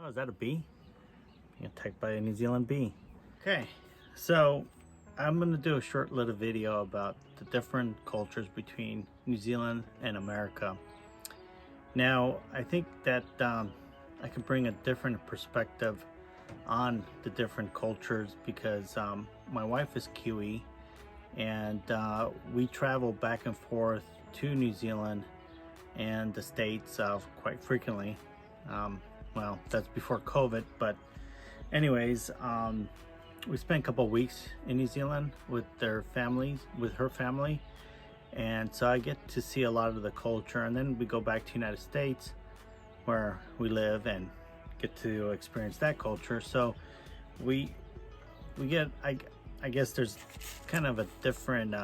Oh, is that a bee? Being attacked by a New Zealand bee. Okay, so I'm gonna do a short little video about the different cultures between New Zealand and America. Now, I think that I can bring a different perspective on the different cultures because my wife is Kiwi, and we travel back and forth to New Zealand and the States quite frequently. Well, that's before COVID, but anyways, we spent a couple of weeks in New Zealand with their families, with her family, and so I get to see a lot of the culture, and then we go back to the United States where we live and get to experience that culture. So we get, I guess there's kind of a different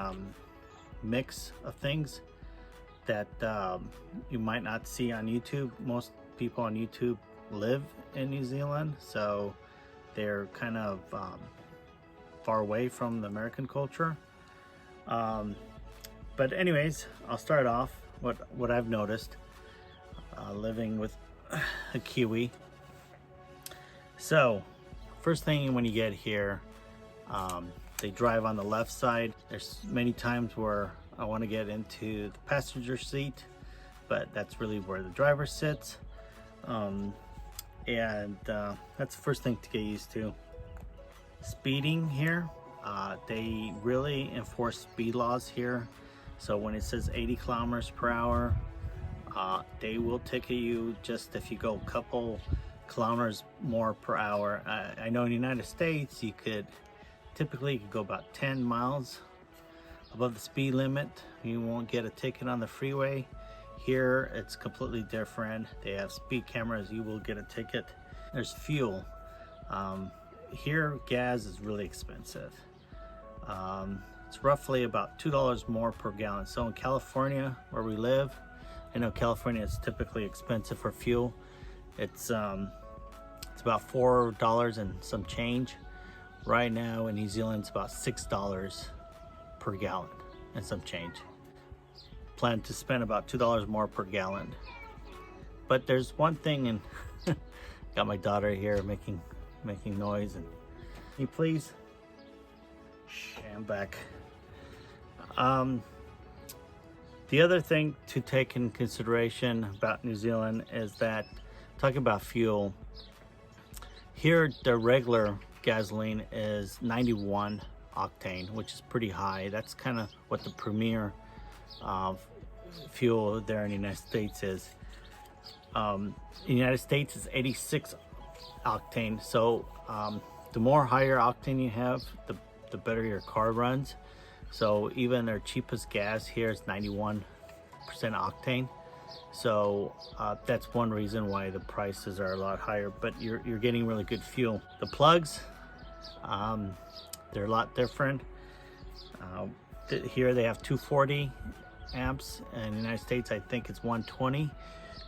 mix of things that you might not see on YouTube. Most people on YouTube live in New Zealand, so they're kind of far away from the American culture. But anyways, I'll start off what I've noticed living with a Kiwi. So first thing when you get here, they drive on the left side. There's many times where I want to get into the passenger seat, but that's really where the driver sits. And that's the first thing to get used to. Speeding here, they really enforce speed laws here. So when it says 80 kilometers per hour, they will ticket you just if you go a couple kilometers more per hour. I know in the United States you could typically go about 10 miles above the speed limit. You won't get a ticket on the freeway. Here it's completely different. They have speed cameras, you will get a ticket. There's fuel. Here gas is really expensive. It's roughly about $2 more per gallon. So in California where we live, I know California is typically expensive for fuel. It's about $4 and some change. Right now in New Zealand it's about $6 per gallon and some change. Plan to spend about $2 more per gallon. But there's one thing, and got my daughter here making noise, and can you please? Shh, I'm back. The other thing to take in consideration about New Zealand is that, talking about fuel, here the regular gasoline is 91 octane, which is pretty high. That's kind of what the premier fuel there in the United States is. In the United States is 86 octane. So the more higher octane you have, the better your car runs. So even their cheapest gas here is 91% octane. So that's one reason why the prices are a lot higher, but you're getting really good fuel. The plugs, they're a lot different. Here they have 240 amps, and in the United States I think it's 120.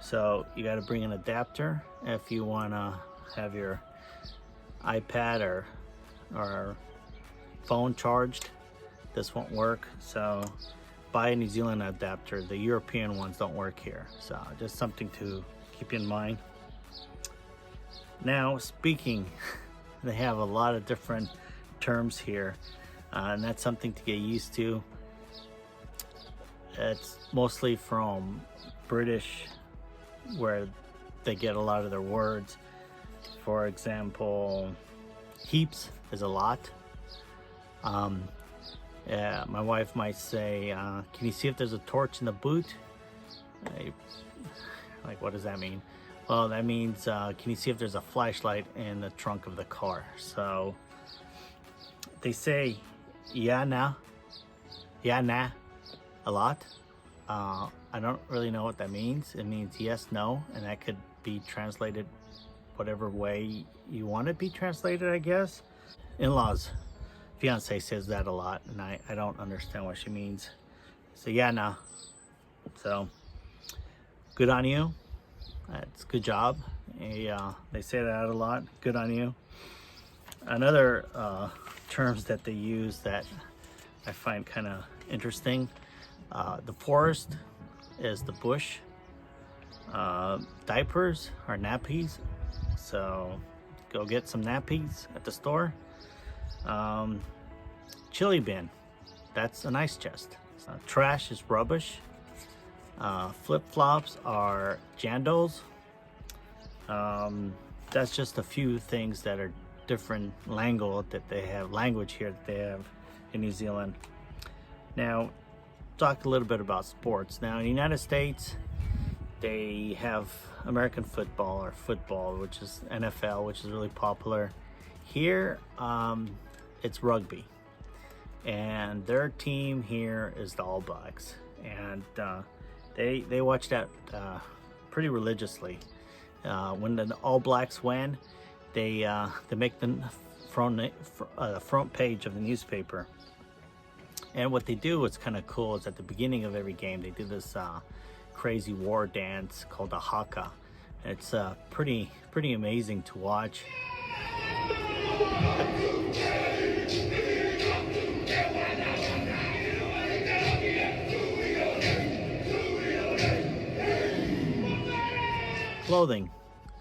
So you got to bring an adapter if you want to have your iPad or phone charged. This won't work, so buy a New Zealand adapter. The European ones don't work here, so just something to keep in mind. Now speaking, they have a lot of different terms here, and that's something to get used to. It's mostly from British, where they get a lot of their words. For example, heaps is a lot. Yeah, my wife might say, can you see if there's a torch in the boot? Like, what does that mean? Well, that means, can you see if there's a flashlight in the trunk of the car? So they say, yeah, nah, a lot. I don't really know what that means. It means yes, no, and that could be translated whatever way you want it to be translated, I guess. In-laws, fiance says that a lot, and I don't understand what she means. So yeah, nah. So good on you. That's good job. They say that a lot. Good on you. Another terms that they use that I find kind of interesting. The forest is the bush. Diapers are nappies. So go get some nappies at the store. Chili bin, that's an ice chest. Trash is rubbish. Flip-flops are jandos. That's just a few things that are different language here that they have in New Zealand. Now, talk a little bit about sports. Now, in the United States, they have American football, which is NFL, which is really popular. Here, it's rugby, and their team here is the All Blacks, and they watch that pretty religiously. When the All Blacks win, they make the front page of the newspaper. And what they do, what's kind of cool, is at the beginning of every game they do this crazy war dance called a haka. It's pretty amazing to watch.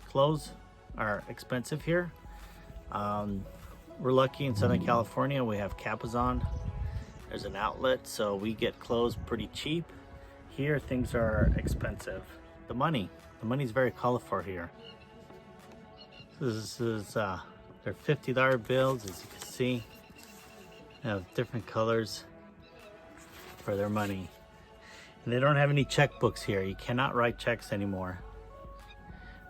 Clothes are expensive here. We're lucky in Southern California, we have Capazon. There's an outlet, so we get clothes pretty cheap. Here things are expensive. The money's very colorful here. This is they're $50 bills, as you can see. They have different colors for their money. And they don't have any checkbooks here. You cannot write checks anymore.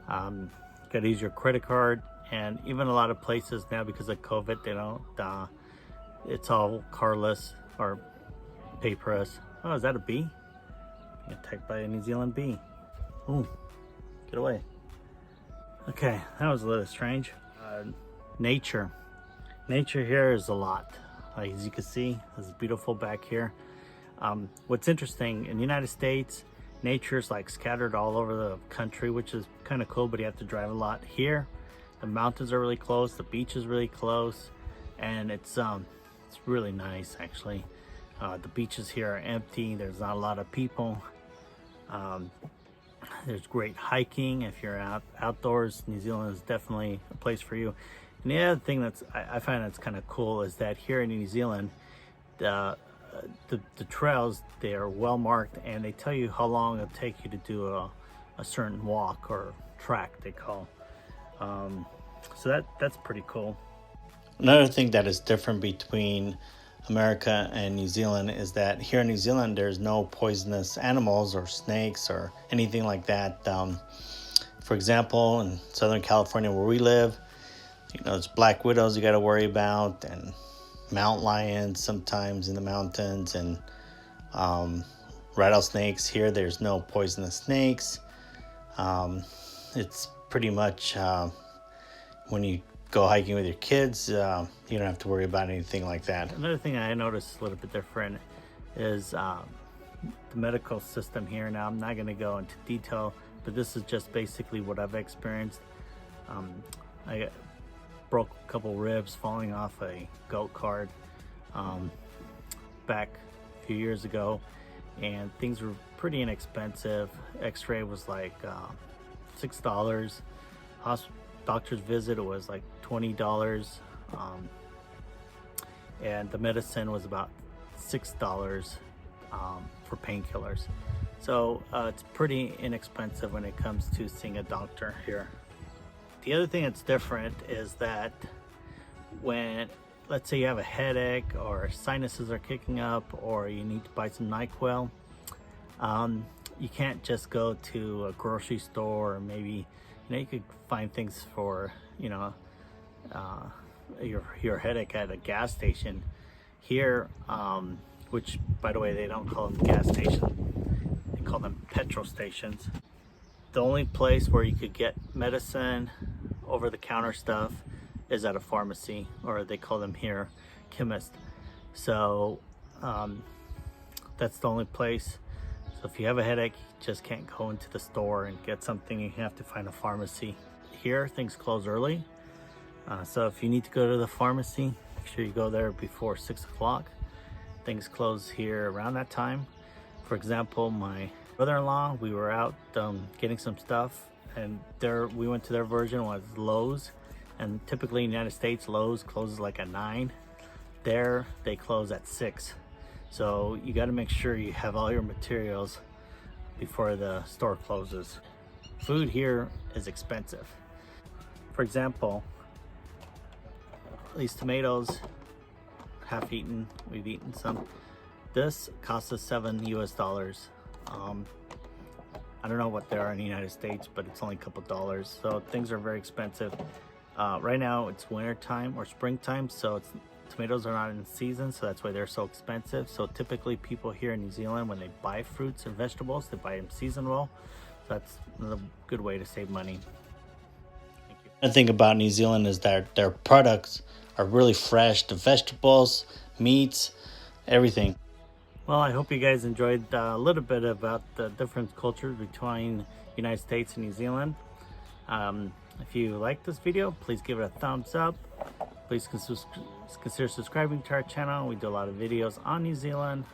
You gotta use your credit card, and even a lot of places now, because of COVID, they don't, it's all cardless or paperless. Oh, is that a bee? Get attacked by a New Zealand bee. Ooh, get away. Okay, that was a little strange. Nature here is a lot. As you can see, it's beautiful back here. What's interesting, in the United States, nature is like scattered all over the country, which is kind of cool, but you have to drive a lot. Here, the mountains are really close, the beach is really close, and it's really nice actually. The beaches here are empty, there's not a lot of people. There's great hiking if you're outdoors. New Zealand is definitely a place for you. And the other thing I find that's kind of cool is that here in New Zealand, the trails, they are well marked, and they tell you how long it'll take you to do a certain walk or track, they call. So that's pretty cool. Another thing that is different between America and New Zealand is that here in New Zealand there's no poisonous animals or snakes or anything like that. For example, in Southern California where we live, there's black widows you got to worry about, and mountain lions sometimes in the mountains, and rattlesnakes. Here there's no poisonous snakes. It's pretty much when you go hiking with your kids, you don't have to worry about anything like that. Another thing I noticed a little bit different is the medical system here. Now, I'm not going to go into detail, but this is just basically what I've experienced. I broke a couple ribs falling off a goat cart back a few years ago, and things were pretty inexpensive. X-ray was like $6. Doctor's visit was like $20, and the medicine was about $6 for painkillers. So it's pretty inexpensive when it comes to seeing a doctor here. The other thing that's different is that when, let's say you have a headache or sinuses are kicking up, or you need to buy some NyQuil, you can't just go to a grocery store, or maybe you could find things for your headache at a gas station. Here, which by the way, they don't call them gas stations, they call them petrol stations. The only place where you could get medicine, over-the-counter stuff, is at a pharmacy, or they call them here chemist. So that's the only place. So if you have a headache, you just can't go into the store and get something. You have to find a pharmacy. Here, things close early. So if you need to go to the pharmacy, make sure you go there before 6 o'clock. Things close here around that time. For example, my brother-in-law, we were out getting some stuff and we went to their version was Lowe's, and typically in the United States Lowe's closes like at 9. There they close at 6, so you got to make sure you have all your materials before the store closes. Food here is expensive. For example, these tomatoes, half eaten, we've eaten some. This costs us $7 US. I don't know what they are in the United States, but it's only a couple dollars. So things are very expensive. Right now it's winter time or springtime, so tomatoes are not in season, so that's why they're so expensive. So typically people here in New Zealand, when they buy fruits and vegetables, they buy them seasonal. So that's a good way to save money. Thank you. The thing about New Zealand is that their products are really fresh. The vegetables, meats, everything. Well, I hope you guys enjoyed a little bit about the different cultures between United States and New Zealand. If you like this video, please give it a thumbs up. Please consider subscribing to our channel. We do a lot of videos on New Zealand.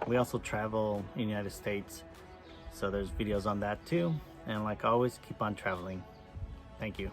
We also travel in the United States, so there's videos on that too. And like always, keep on traveling. Thank you.